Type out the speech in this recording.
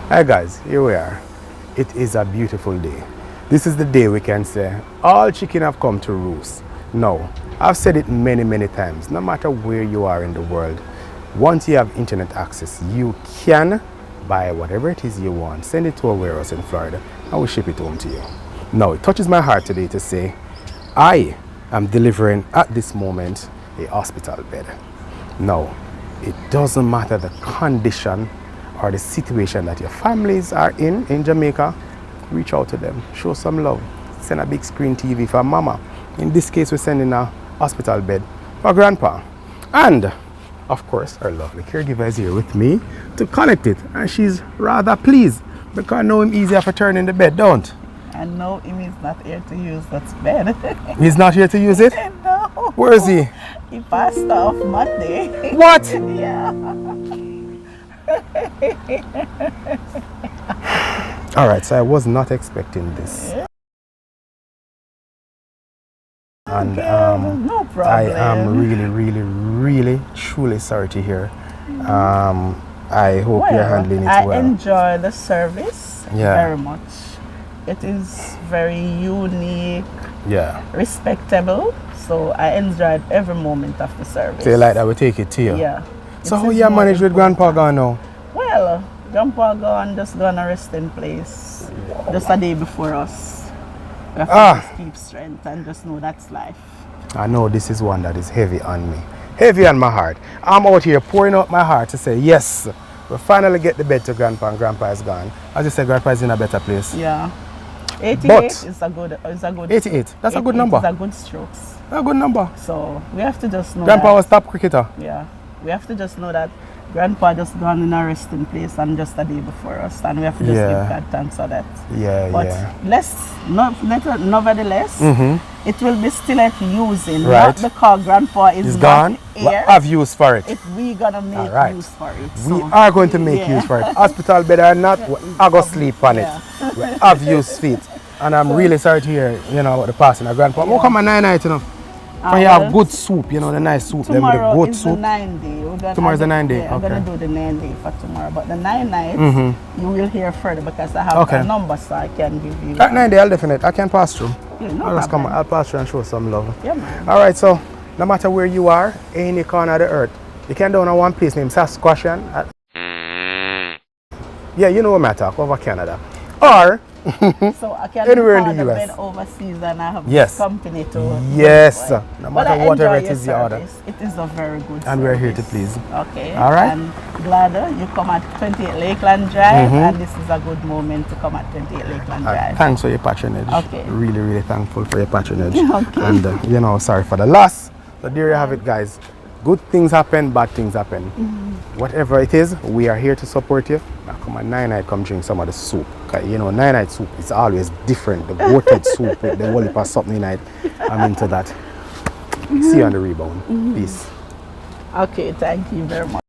Hi guys, here we are. It is a beautiful day. This is the day we can say all chicken have come to roost. No, I've said it many times. No matter where you are in the world, once you have internet access, you can buy whatever it is you want, send it to a warehouse in Florida, and we ship it home to you. Now, it touches my heart today to say I am delivering at this moment a hospital bed. Now, it doesn't matter the condition or the situation that your families are in Jamaica, reach out to them, show some love, send a big screen TV for mama. In this case, we're sending a hospital bed for grandpa. And of course, our lovely caregiver is here with me to connect it, and she's rather pleased because I know him easier for turning the bed, don't? And no, him is not here to use that bed. He's not here to use it? No. Where is he? He passed off Monday. What? Yeah. All right, so I was not expecting this. And no problem. I am really, truly sorry to hear. I hope you're handling it well. I enjoy the service very much. It is very unique, respectable. So I enjoyed every moment of the service. So you like that we take it to you? Yeah. So how you manage with Grandpa gone now? Well, Grandpa gone, just gonna rest in place. Wow. Just a day before us. We have to just keep strength and just know that's life. I know this is one that is heavy on me. Heavy on my heart. I'm out here pouring out my heart to say, yes, we finally get the bed to Grandpa and Grandpa is gone. As you said, Grandpa is in a better place. Yeah. 88 is a good 88, that's a good number. It's a good strokes. A good number. So we have to just know Grandpa was top cricketer. Yeah. We have to just know that Grandpa just gone in a resting place and just a day before us, and we have to just give God thanks for that. But nevertheless, it will be still at using, not because Grandpa is gone here. Have use for it. If we gonna make use for it. We are going to make use for it. Hospital bed or not, I go sleep on it. We have use for it. And I'm really sorry to hear, about the passing of Grandpa. We'll come at 9 night, But you have good soup, the nice soup. Tomorrow the is soup. the 9 day. Tomorrow's the 9 day. Yeah, I'm going to do the 9 day for tomorrow. But the 9 night, you will hear further because I have a number so I can give you. At 9 day, I'll definitely. I can pass through. Yeah, no I'll just come. I'll pass through and show some love. Yeah, man. All right, so no matter where you are, any corner of the earth, you can down on one place named Saskatchewan. Yeah, you know what I talk over Canada. Or so I can anywhere in the US. Overseas and I have company to. Yes, no matter whatever it is you order. It is a very good and we're here to please. Okay. All right. I'm glad you come at 28 Lakeland Drive, and this is a good moment to come at 28 Lakeland Drive. Thanks for your patronage. Okay. Really thankful for your patronage. Okay. And sorry for the loss. So there you have it, guys. Good things happen, bad things happen. Whatever it is, we are here to support you. Now come on, 9 night, come drink some of the soup. 9 night soup is always different. The goated soup with the whole heap of something in it. I'm into that. See you on the rebound. Peace. Okay, thank you very much.